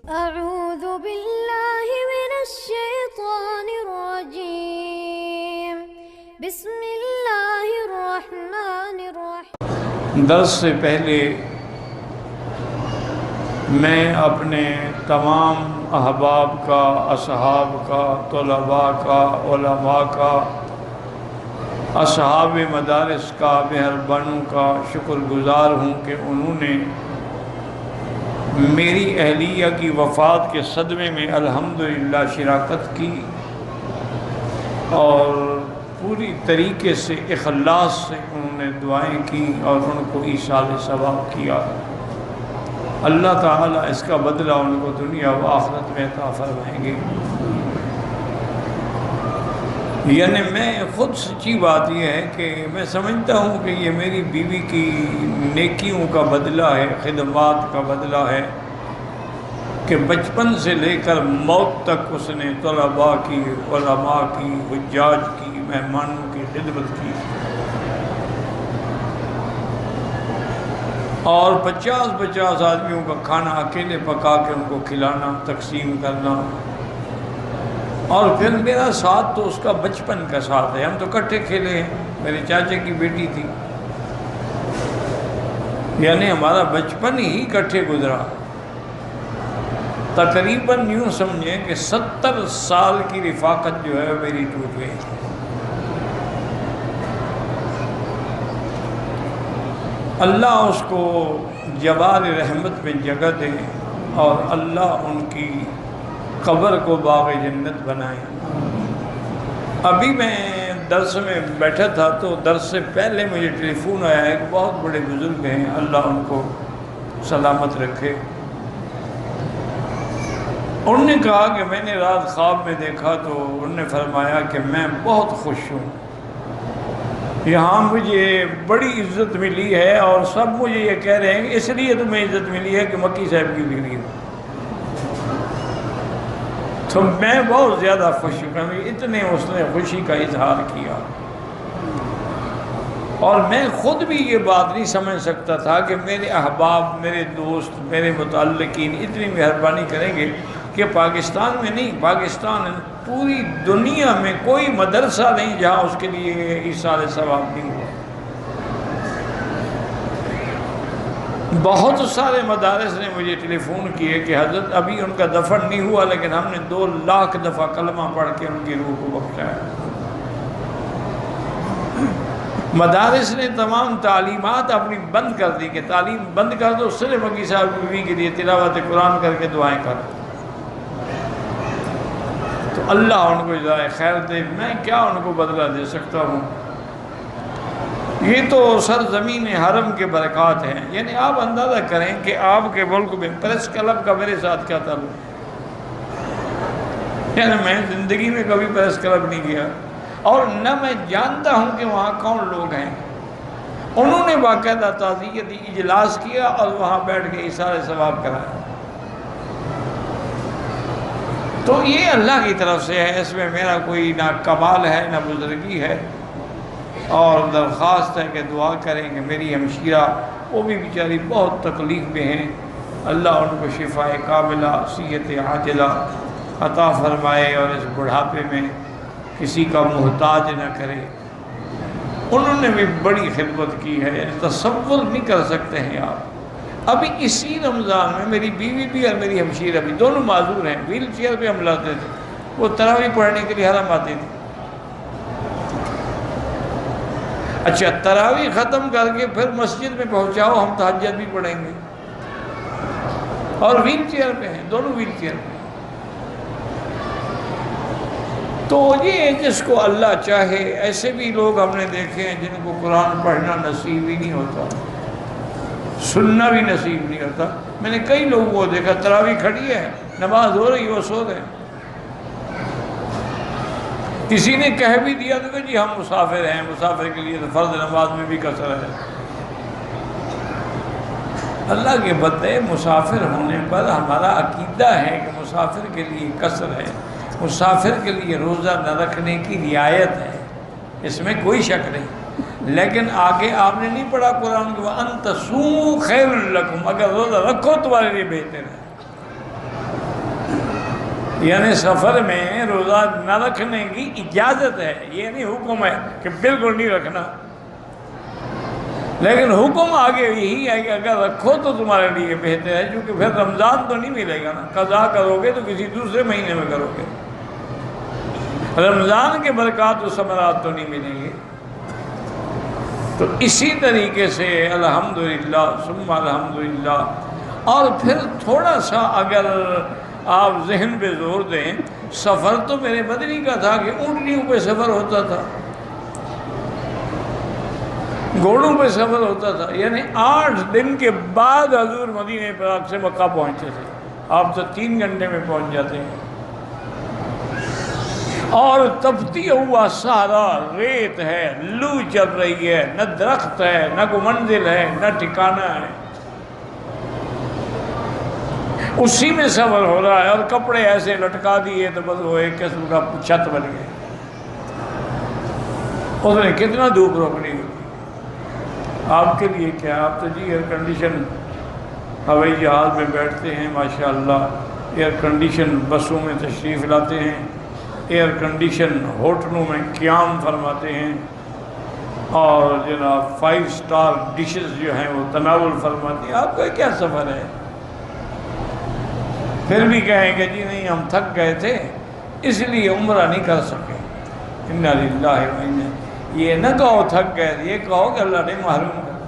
اعوذ باللہ من الشیطان الرجیم بسم اللہ الرحمن الرحیم۔ درس سے پہلے میں اپنے تمام احباب کا، اصحاب کا، طلباء کا، علماء کا، اصحاب مدارس کا، مہربانوں کا شکر گزار ہوں کہ انہوں نے میری اہلیہ کی وفات کے صدمے میں الحمدللہ شراکت کی اور پوری طریقے سے اخلاص سے انہوں نے دعائیں کی اور ان کو ایصال ثواب کیا۔ اللہ تعالیٰ اس کا بدلہ ان کو دنیا و آخرت میں عطا فرمائیں گے۔ یعنی میں خود سچی بات یہ ہے کہ میں سمجھتا ہوں کہ یہ میری بیوی کی نیکیوں کا بدلہ ہے، خدمات کا بدلہ ہے کہ بچپن سے لے کر موت تک اس نے طلباء کی، علماء کی، حجاج کی، مہمانوں کی خدمت کی اور 50 آدمیوں کا کھانا اکیلے پکا کے ان کو کھلانا، تقسیم کرنا، اور پھر میرا ساتھ تو اس کا بچپن کا ساتھ ہے۔ ہم تو کٹھے کھیلے ہیں، میرے چاچے کی بیٹی تھی، یعنی ہمارا بچپن ہی کٹھے گزرا۔ تقریباً یوں سمجھیں کہ 70 سال کی رفاقت جو ہے میری ٹوٹ گئی۔ اللہ اس کو جوار رحمت میں جگہ دے اور اللہ ان کی قبر کو باغ جنت بنائے۔ ابھی میں درس میں بیٹھا تھا تو درس سے پہلے مجھے ٹیلی فون آیا ہے کہ بہت بڑے بزرگ ہیں، اللہ ان کو سلامت رکھے۔ انہوں نے کہا کہ میں نے رات خواب میں دیکھا تو انہوں نے فرمایا کہ میں بہت خوش ہوں، یہاں مجھے بڑی عزت ملی ہے اور سب مجھے یہ کہہ رہے ہیں کہ اس لیے تمہیں عزت ملی ہے کہ مکی صاحب کی ڈگری ہے۔ تو میں بہت زیادہ خوش ہوں، اتنے اس نے خوشی کا اظہار کیا، اور میں خود بھی یہ بات نہیں سمجھ سکتا تھا کہ میرے احباب، میرے دوست، میرے متعلقین اتنی مہربانی کریں گے کہ پاکستان میں نہیں، پاکستان پوری دنیا میں کوئی مدرسہ نہیں جہاں اس کے لیے ایصال ثواب نہیں ہوا۔ بہت سارے مدارس نے مجھے ٹیلی فون کیے کہ حضرت ابھی ان کا دفن نہیں ہوا لیکن ہم نے 2 لاکھ دفعہ کلمہ پڑھ کے ان کی روح کو بخشایا۔ مدارس نے تمام تعلیمات اپنی بند کر دی کہ تعلیم بند کر دو، صرف مکی صاحب کی بیوی کے لیے تلاوت قرآن کر کے دعائیں کرو۔ تو اللہ ان کو جزائے خیر دے، میں کیا ان کو بدلہ دے سکتا ہوں؟ یہ تو سرزمین حرم کے برکات ہیں۔ یعنی آپ اندازہ کریں کہ آپ کے ملک میں پریس کلب کا میرے ساتھ کیا تعلق؟ یعنی میں زندگی میں کبھی پریس کلب نہیں گیا اور نہ میں جانتا ہوں کہ وہاں کون لوگ ہیں۔ انہوں نے باقاعدہ تعزیتی اجلاس کیا اور وہاں بیٹھ کے ایصال ثواب کرایا۔ تو یہ اللہ کی طرف سے ہے، اس میں میرا کوئی نہ کمال ہے نہ بزرگی ہے، اور درخواست ہے کہ دعا کریں کہ میری ہمشیرہ، وہ بھی بیچاری بہت تکلیف میں ہیں، اللہ ان کو شفاء کاملہ، صحت عاجلہ عطا فرمائے اور اس بڑھاپے میں کسی کا محتاج نہ کرے۔ انہوں نے بھی بڑی خدمت کی ہے، یعنی تصور نہیں کر سکتے ہیں آپ۔ ابھی اسی رمضان میں میری بیوی بھی اور میری ہمشیرہ بھی دونوں معذور ہیں، ویل چیئر پہ ہم لاتے تھے، وہ تراویح پڑھنے کے لیے حرم آتی تھی۔ اچھا، تراویح ختم کر کے پھر مسجد میں پہنچاؤ، ہم تہجد بھی پڑھیں گے، اور ویل چیئر پہ ہیں، دونوں ویل چیئر پہ۔ تو یہ جس کو اللہ چاہے، ایسے بھی لوگ ہم نے دیکھے ہیں جن کو قرآن پڑھنا نصیب ہی نہیں ہوتا، سننا بھی نصیب نہیں ہوتا۔ میں نے کئی لوگوں کو دیکھا، تراویح کھڑی ہے، نماز ہو رہی ہے، وہ سو رہے ہیں۔ کسی نے کہہ بھی دیا تو کہ جی ہم مسافر ہیں، مسافر کے لیے تو فرض نماز میں بھی قصر ہے۔ اللہ کے بندے، مسافر ہونے پر ہمارا عقیدہ ہے کہ مسافر کے لیے قصر ہے، مسافر کے لیے روزہ نہ رکھنے کی رعایت ہے، اس میں کوئی شک نہیں۔ لیکن آگے آپ نے نہیں پڑھا قرآن کو وَأَن تَصُومُوا خَيْرٌ لَكُمْ، اگر روزہ رکھو تمہارے لیے بہتر ہے۔ یعنی سفر میں روزہ نہ رکھنے کی اجازت ہے، یہ نہیں حکم ہے کہ بالکل نہیں رکھنا، لیکن حکم آگے یہی ہے کہ اگر رکھو تو تمہارے لیے بہتر ہے، کیونکہ پھر رمضان تو نہیں ملے گا نا، قضا کرو گے تو کسی دوسرے مہینے میں کرو گے، رمضان کے برکات و ثمرات تو نہیں ملیں گے۔ تو اسی طریقے سے الحمدللہ ثم الحمدللہ۔ اور پھر تھوڑا سا اگر آپ ذہن پہ زور دیں، سفر تو میرے بدنی کا تھا کہ اونٹنیوں پہ سفر ہوتا تھا، گھوڑوں پہ سفر ہوتا تھا، یعنی 8 دن کے بعد حضور مدینہ پاک سے مکہ پہنچتے تھے، آپ تو 3 گھنٹے میں پہنچ جاتے ہیں، اور تپتی ہوا صحرا، ریت ہے، لو چل رہی ہے، نہ درخت ہے، نہ کوئی منزل ہے، نہ ٹھکانہ ہے، اسی میں سفر ہو رہا ہے، اور کپڑے ایسے لٹکا دیے تو بس وہ ایک قسم کا چھت بن گئے، اس نے کتنا دھوپ روکنی ہوتی۔ آپ کے لیے کیا، آپ تو جی ایئر کنڈیشن ہوائی جہاز میں بیٹھتے ہیں، ماشاءاللہ ایئر کنڈیشن بسوں میں تشریف لاتے ہیں، ایئر کنڈیشن ہوٹلوں میں قیام فرماتے ہیں، اور جناب 5 سٹار ڈشز جو ہیں وہ تناول فرماتے ہیں، آپ کا کیا سفر ہے؟ پھر بھی کہیں کہ جی نہیں ہم تھک گئے تھے اس لیے عمرہ نہیں کر سکے، انا للہ و انا، یہ نہ کہو تھک گئے، یہ کہو کہ اللہ نے محروم کر